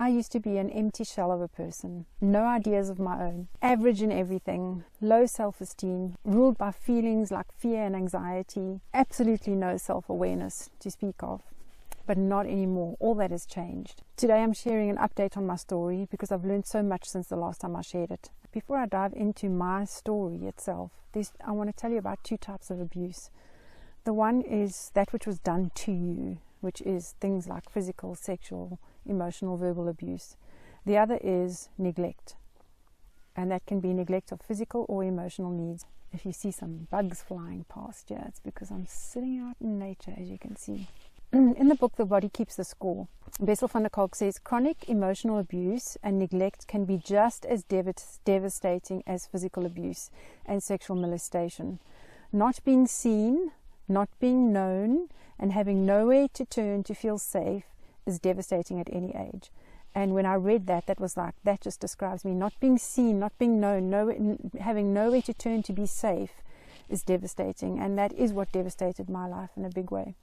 I used to be an empty shell of a person, no ideas of my own, average in everything, low self-esteem, ruled by feelings like fear and anxiety, absolutely no self-awareness to speak of. But not anymore. All that has changed. Today I'm sharing an update on my story because I've learned so much since the last time I shared it. Before I dive into my story itself, I want to tell you about two types of abuse. The one is that which was done to you, which is things like physical, sexual, emotional, verbal abuse. The other is neglect. And that can be neglect of physical or emotional needs. If you see some bugs flying past here, it's because I'm sitting out in nature, as you can see. In the book, The Body Keeps the Score, Bessel van der Kolk says, chronic emotional abuse and neglect can be just as devastating as physical abuse and sexual molestation. Not being seen, not being known, and having nowhere to turn to feel safe is devastating at any age. And when I read that, that was like, that just describes me. Not being seen, not being known, having nowhere to turn to be safe is devastating. And that is what devastated my life in a big way.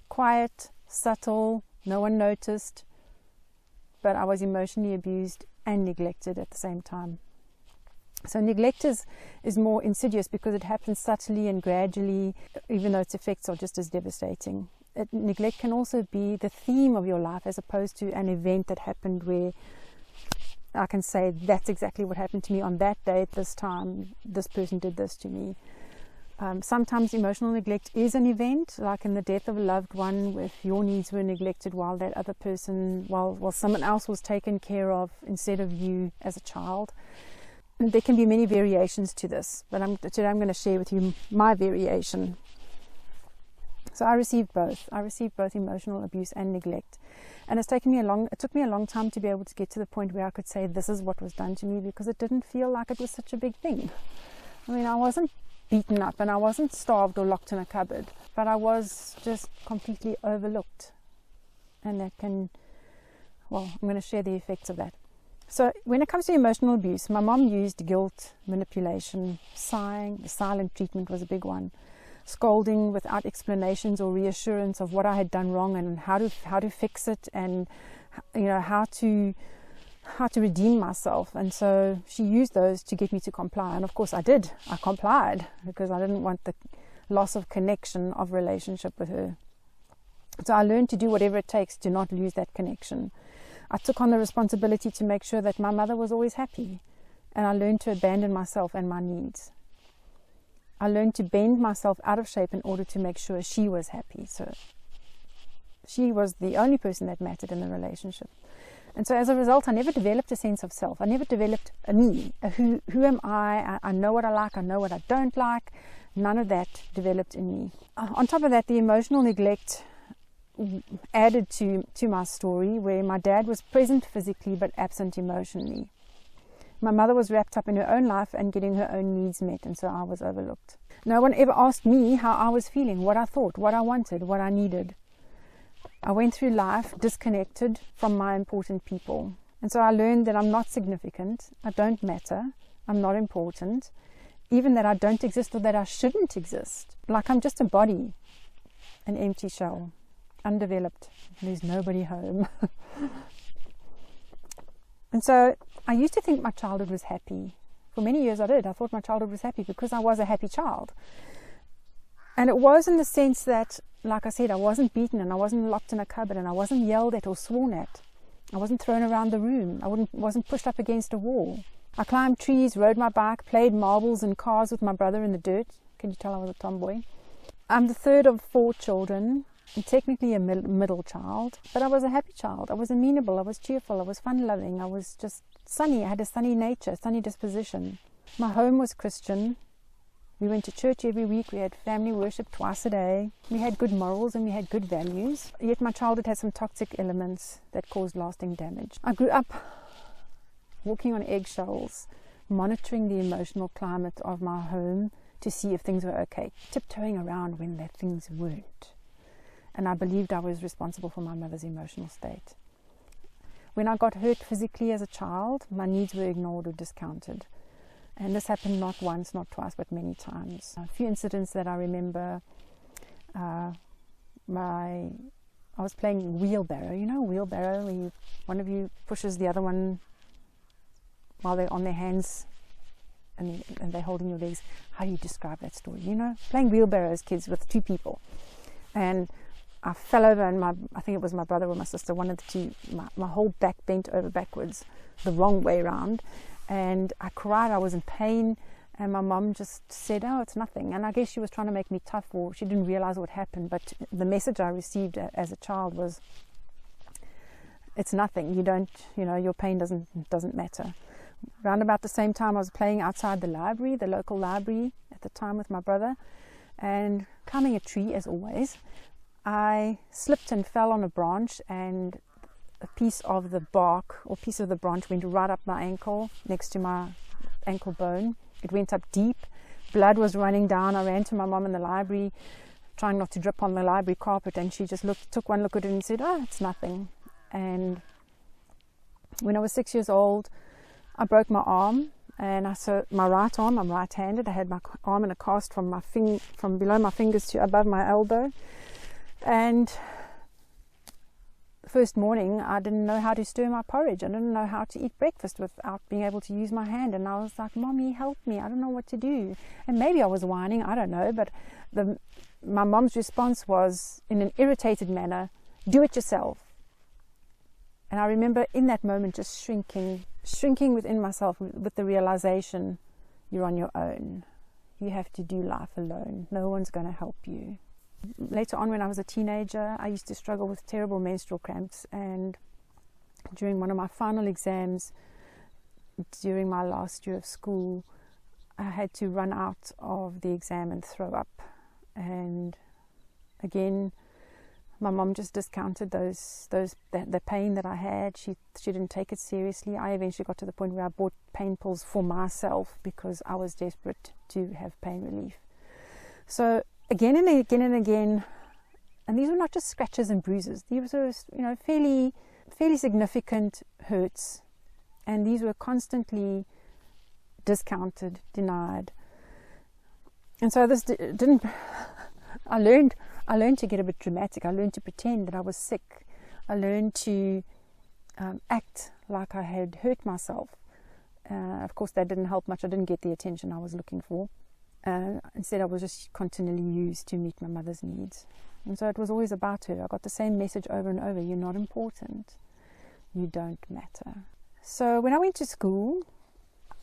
Quiet, subtle, no one noticed, but I was emotionally abused and neglected at the same time. So neglect is more insidious because it happens subtly and gradually, even though its effects are just as devastating. Neglect can also be the theme of your life as opposed to an event that happened where I can say that's exactly what happened to me on that day at this time, this person did this to me. Sometimes emotional neglect is an event, like in the death of a loved one, if your needs were neglected while that other person, while someone else was taken care of instead of you as a child. And there can be many variations to this, but today I'm going to share with you my variation. So I received both. I received both emotional abuse and neglect. And it took me a long time to be able to get to the point where I could say this is what was done to me, because it didn't feel like it was such a big thing. I mean, I wasn't beaten up and I wasn't starved or locked in a cupboard, but I was just completely overlooked. And that I'm going to share the effects of that. So when it comes to emotional abuse, my mom used guilt, manipulation, sighing. The silent treatment was a big one. Scolding without explanations or reassurance of what I had done wrong and how to fix it, and how to redeem myself. And so she used those to get me to comply, and of course I did. I complied because I didn't want the loss of connection of relationship with her. So I learned to do whatever it takes to not lose that connection. I took on the responsibility to make sure that my mother was always happy, and I learned to abandon myself and my needs. I learned to bend myself out of shape in order to make sure she was happy. So she was the only person that mattered in the relationship. And so as a result, I never developed a sense of self. I never developed a me. Who am I? I know what I like. I know what I don't like. None of that developed in me. On top of that, the emotional neglect added to my story, where my dad was present physically but absent emotionally. My mother was wrapped up in her own life and getting her own needs met, and so I was overlooked. No one ever asked me how I was feeling, what I thought, what I wanted, what I needed. I went through life disconnected from my important people. And so I learned that I'm not significant, I don't matter, I'm not important, even that I don't exist or that I shouldn't exist. Like I'm just a body, an empty shell, undeveloped, there's nobody home. And so I used to think my childhood was happy. For many years I did. I thought my childhood was happy because I was a happy child. And it was in the sense that, like I said, I wasn't beaten and I wasn't locked in a cupboard and I wasn't yelled at or sworn at. I wasn't thrown around the room. I wasn't pushed up against a wall. I climbed trees, rode my bike, played marbles and cars with my brother in the dirt. Can you tell I was a tomboy? I'm the third of 4 children. I'm technically a middle child, but I was a happy child. I was amenable, I was cheerful, I was fun-loving, I was just sunny. I had a sunny nature, sunny disposition. My home was Christian. We went to church every week. We had family worship twice a day. We had good morals and we had good values. Yet my childhood had some toxic elements that caused lasting damage. I grew up walking on eggshells, monitoring the emotional climate of my home to see if things were okay, tiptoeing around when that things weren't. And I believed I was responsible for my mother's emotional state. When I got hurt physically as a child, my needs were ignored or discounted. And this happened not once, not twice, but many times. A few incidents that I remember, my I was playing wheelbarrow. You know, wheelbarrow, where one of you pushes the other one while they're on their hands and they're holding your legs. How do you describe that story? You know, playing wheelbarrow as kids with 2 people. And I fell over, and I think it was my brother or my sister, one of the two, my whole back bent over backwards the wrong way around. And I cried, I was in pain. And my mum just said, oh, it's nothing. And I guess she was trying to make me tough, or she didn't realize what happened. But the message I received as a child was, it's nothing. Your pain doesn't matter. Around about the same time, I was playing outside the library, the local library at the time, with my brother. And climbing a tree, as always, I slipped and fell on a branch, and a piece of the bark or piece of the branch went right up my ankle, next to my ankle bone. It went up deep. Blood was running down. I ran to my mum in the library, trying not to drip on the library carpet, and she just took one look at it and said, oh, it's nothing. And when I was 6 years old, I broke my arm, and my right arm, I'm right-handed. I had my arm in a cast from below my fingers to above my elbow. And the first morning, I didn't know how to stir my porridge. I didn't know how to eat breakfast without being able to use my hand. And I was like, Mommy, help me. I don't know what to do. And maybe I was whining, I don't know. But my mom's response was, in an irritated manner, do it yourself. And I remember in that moment just shrinking within myself with the realization, you're on your own. You have to do life alone. No one's going to help you. Later on, when I was a teenager, I used to struggle with terrible menstrual cramps, and during one of my final exams during my last year of school, I had to run out of the exam and throw up. And again, my mom just discounted the pain that I had. She didn't take it seriously. I eventually got to the point where I bought pain pills for myself because I was desperate to have pain relief. So again and again and again, and these were not just scratches and bruises. These were, fairly significant hurts, and these were constantly discounted, denied. And so this didn't. I learned to get a bit dramatic. I learned to pretend that I was sick. I learned to act like I had hurt myself. Of course, that didn't help much. I didn't get the attention I was looking for. Instead, I was just continually used to meet my mother's needs. And so it was always about her. I got the same message over and over. You're not important. You don't matter. So when I went to school,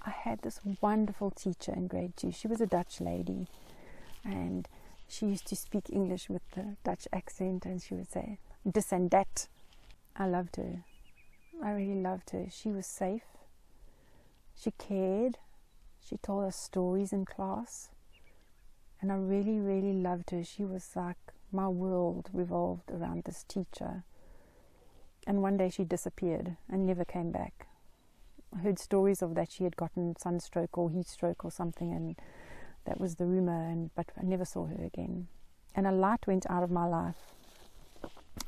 I had this wonderful teacher in grade 2. She was a Dutch lady, and she used to speak English with the Dutch accent, and she would say, this and that. I loved her. I really loved her. She was safe. She cared. She told us stories in class, and I really, really loved her. She was like, my world revolved around this teacher. And one day she disappeared and never came back. I heard stories of that she had gotten sunstroke or heat stroke or something, and that was the rumor, but I never saw her again. And a light went out of my life.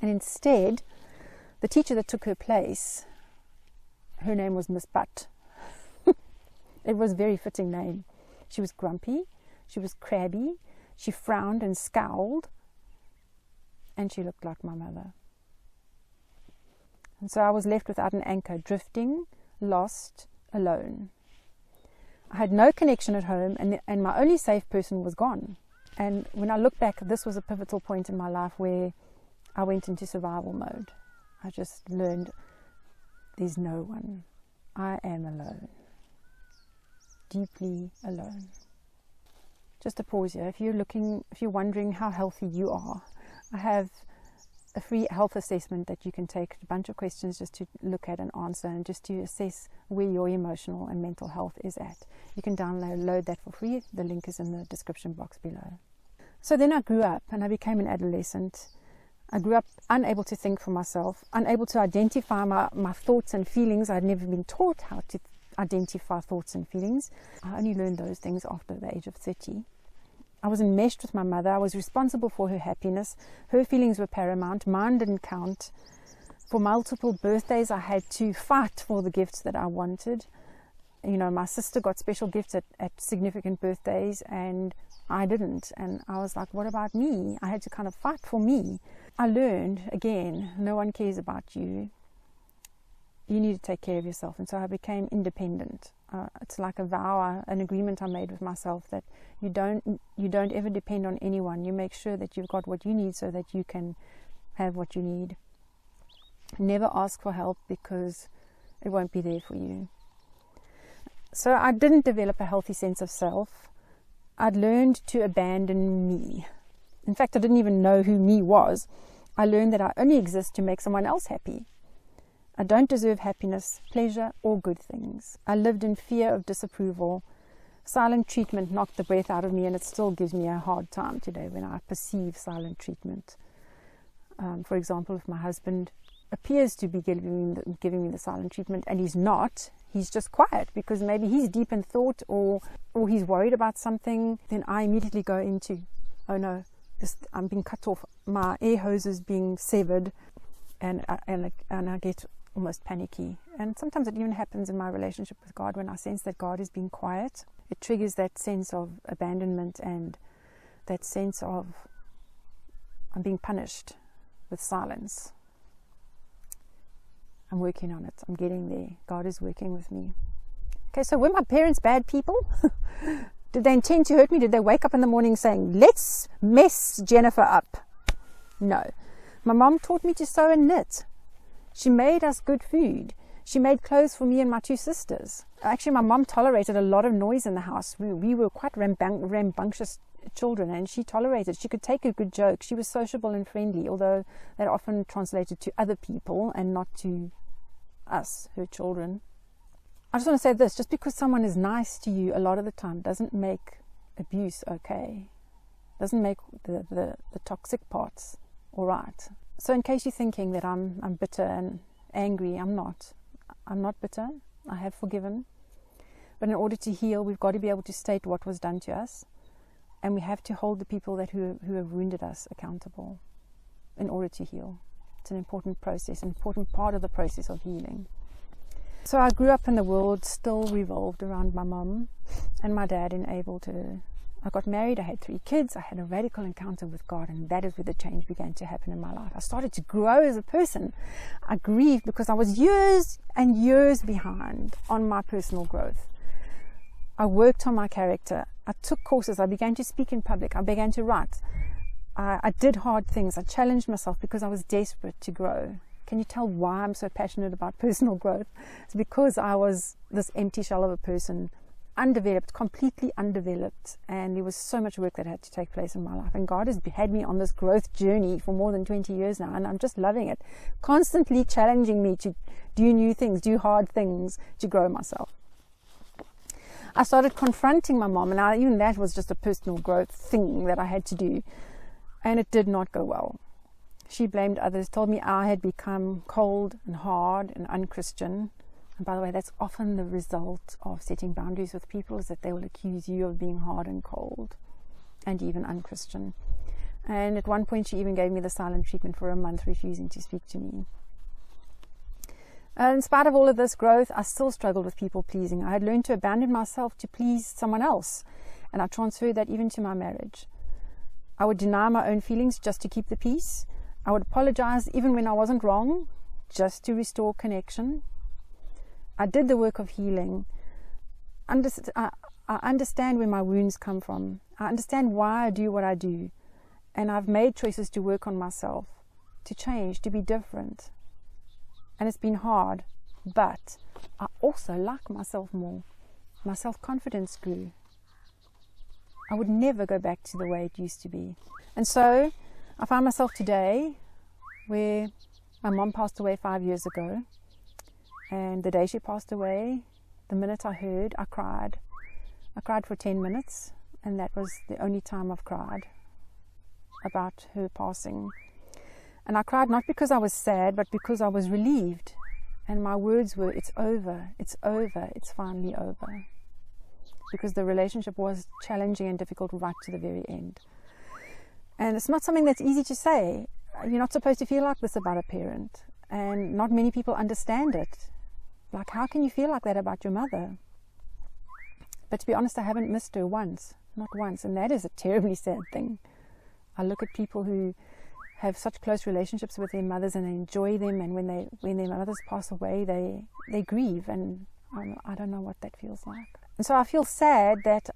And instead, the teacher that took her place, her name was Miss Butt. It was a very fitting name. She was grumpy, she was crabby, she frowned and scowled, and she looked like my mother. And so I was left without an anchor, drifting, lost, alone. I had no connection at home, and my only safe person was gone. And when I look back, this was a pivotal point in my life where I went into survival mode. I just learned there's no one. I am alone. Deeply alone. Just a pause here. If you're wondering how healthy you are, I have a free health assessment that you can take, a bunch of questions just to look at and answer, and just to assess where your emotional and mental health is at. You can download that for free. The link is in the description box below. So then I grew up and I became an adolescent. I grew up unable to think for myself, unable to identify my thoughts and feelings. I'd never been taught how to identify thoughts and feelings. I only learned those things after the age of 30. I was enmeshed with my mother. I was responsible for her happiness. Her feelings were paramount. Mine didn't count. For multiple birthdays, I had to fight for the gifts that I wanted. My sister got special gifts at significant birthdays, and I didn't. And I was like, what about me? I had to kind of fight for me. I learned, again, no one cares about you. You need to take care of yourself. And so I became independent. It's like a vow, an agreement I made with myself, that you don't ever depend on anyone. You make sure that you've got what you need so that you can have what you need. Never ask for help, because it won't be there for you. So I didn't develop a healthy sense of self. I'd learned to abandon me. In fact, I didn't even know who me was. I learned that I only exist to make someone else happy. I don't deserve happiness, pleasure, or good things. I lived in fear of disapproval. Silent treatment knocked the breath out of me, and it still gives me a hard time today when I perceive silent treatment. For example, if my husband appears to be giving me the silent treatment and he's not, he's just quiet because maybe he's deep in thought or he's worried about something, then I immediately go into, oh no, I'm being cut off, my air hose is being severed, and I get almost panicky. And sometimes it even happens in my relationship with God when I sense that God is being quiet. It triggers that sense of abandonment and that sense of I'm being punished with silence. I'm working on it. I'm getting there. God is working with me. Okay, so were my parents bad people? Did they intend to hurt me? Did they wake up in the morning saying, let's mess Jennifer up? No. My mom taught me to sew and knit. She made us good food. She made clothes for me and my two sisters. Actually, my mom tolerated a lot of noise in the house. We were quite rambunctious children, and she tolerated. She could take a good joke. She was sociable and friendly, although that often translated to other people and not to us, her children. I just want to say this, just because someone is nice to you a lot of the time doesn't make abuse okay. Doesn't make the toxic parts all right. So in case you're thinking that I'm bitter and angry, I'm not. I'm not bitter. I have forgiven. But in order to heal, we've got to be able to state what was done to us, and we have to hold the people who have wounded us accountable in order to heal. It's an important process, an important part of the process of healing. So I grew up in the world still revolved around my mom and my dad enabled her. I got married, I had 3 kids, I had a radical encounter with God, and that is where the change began to happen in my life. I started to grow as a person. I grieved because I was years and years behind on my personal growth. I worked on my character. I took courses. I began to speak in public. I began to write. I did hard things. I challenged myself because I was desperate to grow. Can you tell why I'm so passionate about personal growth? It's because I was this empty shell of a person, undeveloped, completely undeveloped, and there was so much work that had to take place in my life. And God has had me on this growth journey for more than 20 years now, and I'm just loving it. Constantly challenging me to do new things, do hard things, to grow myself. I started confronting my mom, and even that was just a personal growth thing that I had to do. And it did not go well. She blamed others, told me I had become cold and hard and unchristian. And by the way, that's often the result of setting boundaries with people, is that they will accuse you of being hard and cold and even unchristian. And at one point she even gave me the silent treatment for a month, refusing to speak to me. In spite of all of this growth, I still struggled with people pleasing. I had learned to abandon myself to please someone else, and I transferred that even to my marriage. I would deny my own feelings just to keep the peace. I would apologize even when I wasn't wrong, just to restore connection. I did the work of healing. I understand where my wounds come from. I understand why I do what I do. And I've made choices to work on myself, to change, to be different. And it's been hard, but I also like myself more. My self-confidence grew. I would never go back to the way it used to be. And so I find myself today where my mom passed away 5 years ago. And the day she passed away, the minute I heard, I cried. I cried for 10 minutes, and that was the only time I've cried about her passing. And I cried not because I was sad, but because I was relieved. And my words were, it's over, it's over, it's finally over. Because the relationship was challenging and difficult right to the very end. And it's not something that's easy to say. You're not supposed to feel like this about a parent. And not many people understand it. Like, how can you feel like that about your mother? But to be honest, I haven't missed her once. not once. And that is a terribly sad thing. I look at people who have such close relationships with their mothers and they enjoy them, and when their mothers pass away, they grieve, and I don't know what that feels like. And so I feel sad that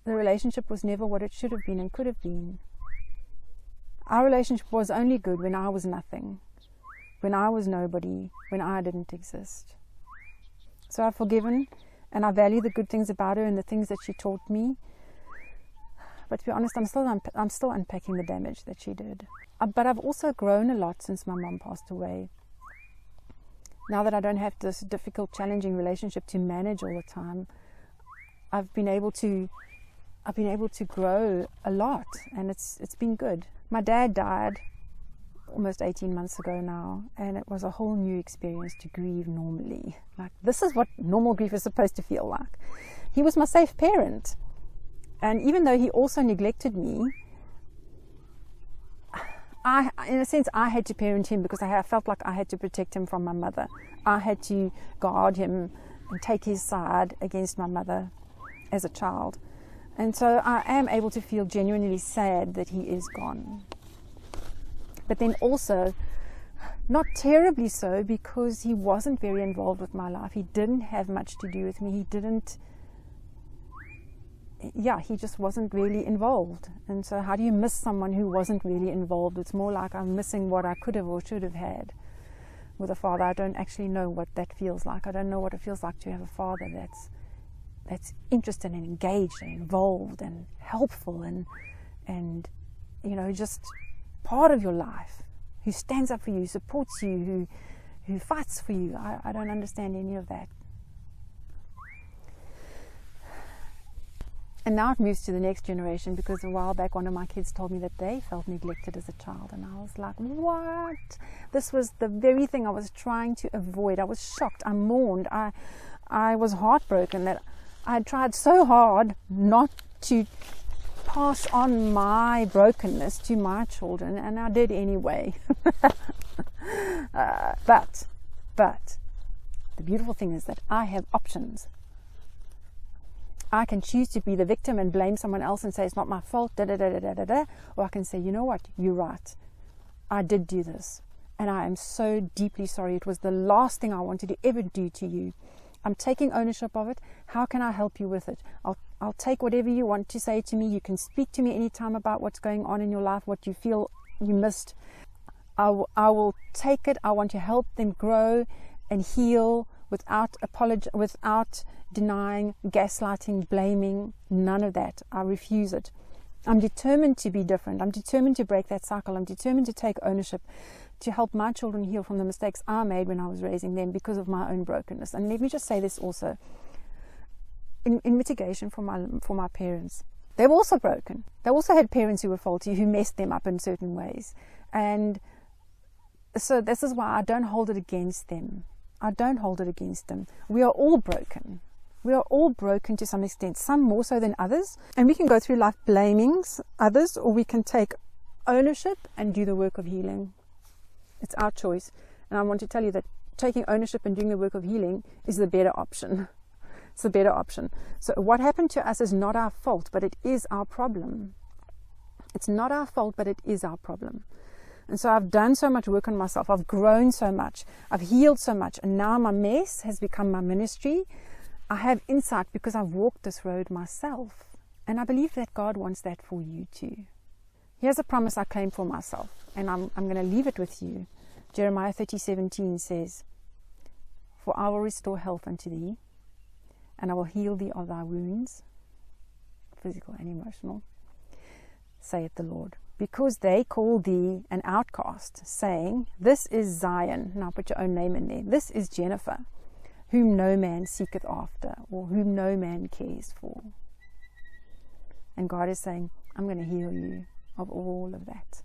the relationship was never what it should have been and could have been. Our relationship was only good when I was nothing, when I was nobody, when I didn't exist. So I've forgiven, and I value the good things about her and the things that she taught me. But to be honest, I'm still unpacking the damage that she did. But I've also grown a lot since my mom passed away. Now that I don't have this difficult, challenging relationship to manage all the time, I've been able to grow a lot, and it's been good. My dad died almost 18 months ago now, and it was a whole new experience to grieve normally. Like, this is what normal grief is supposed to feel like. He was my safe parent. And even though he also neglected me, in a sense, I had to parent him because I felt like I had to protect him from my mother. I had to guard him and take his side against my mother as a child. And so I am able to feel genuinely sad that he is gone. But then also, not terribly so, because he wasn't very involved with my life. He didn't have much to do with me. He just wasn't really involved. And so how do you miss someone who wasn't really involved? It's more like I'm missing what I could have or should have had with a father. I don't actually know what that feels like. I don't know what it feels like to have a father that's interested and engaged and involved and helpful and just part of your life, who stands up for you, supports you, who fights for you. I don't understand any of that. And now it moves to the next generation, because a while back one of my kids told me that they felt neglected as a child, and I was like, what? This was the very thing I was trying to avoid. I was shocked. I mourned. I was heartbroken that I had tried so hard not to pass on my brokenness to my children, and I did anyway. But the beautiful thing is that I have options. I can choose to be the victim and blame someone else and say it's not my fault, or I can say, you know what, you're right. I did do this, and I am so deeply sorry. It was the last thing I wanted to ever do to you. I'm taking ownership of it. How can I help you with it? I'll take whatever you want to say to me. You can speak to me anytime about what's going on in your life, what you feel you missed. I will take it. I want to help them grow and heal without denying, gaslighting, blaming, none of that. I refuse it. I'm determined to be different. I'm determined to break that cycle. I'm determined to take ownership, to help my children heal from the mistakes I made when I was raising them because of my own brokenness. And let me just say this also, in mitigation for my parents. They were also broken. They also had parents who were faulty, who messed them up in certain ways. And so this is why I don't hold it against them. I don't hold it against them. We are all broken. We are all broken to some extent, some more so than others. And we can go through life blaming others, or we can take ownership and do the work of healing. It's our choice. And I want to tell you that taking ownership and doing the work of healing is the better option. It's the better option. So what happened to us is not our fault, but it is our problem. It's not our fault, but it is our problem. And so I've done so much work on myself. I've grown so much. I've healed so much. And now my mess has become my ministry. I have insight because I've walked this road myself. And I believe that God wants that for you too. Here's a promise I claim for myself. And I'm going to leave it with you. Jeremiah 30:17 says, "For I will restore health unto thee, and I will heal thee of thy wounds," physical and emotional, saith the Lord. Because they call thee an outcast, saying, "This is Zion." Now put your own name in there. "This is Jennifer, whom no man seeketh after," or whom no man cares for. And God is saying, I'm going to heal you of all of that.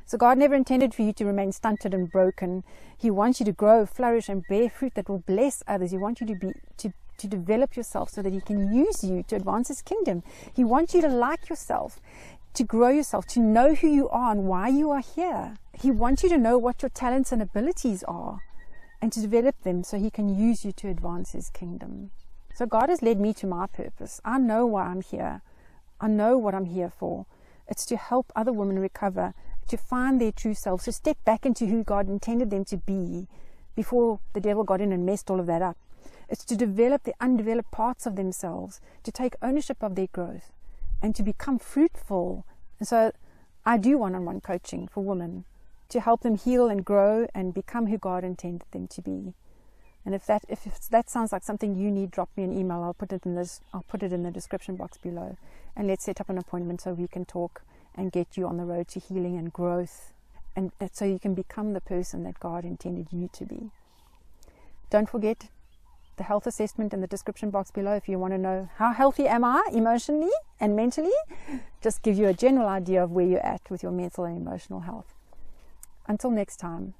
So God never intended for you to remain stunted and broken. He wants you to grow, flourish, and bear fruit that will bless others. He wants you to develop yourself so that He can use you to advance His kingdom. He wants you to like yourself, to grow yourself, to know who you are and why you are here. He wants you to know what your talents and abilities are and to develop them so He can use you to advance His kingdom. So God has led me to my purpose. I know why I'm here. I know what I'm here for. It's to help other women recover, to find their true selves, to step back into who God intended them to be before the devil got in and messed all of that up. It's to develop the undeveloped parts of themselves, to take ownership of their growth, and to become fruitful. And so I do one-on-one coaching for women to help them heal and grow and become who God intended them to be. And if that sounds like something you need, drop me an email. I'll put it in the description box below, and let's set up an appointment so we can talk and get you on the road to healing and growth, and so you can become the person that God intended you to be. Don't forget the health assessment in the description box below if you want to know how healthy am I emotionally and mentally. Just give you a general idea of where you're at with your mental and emotional health. Until next time.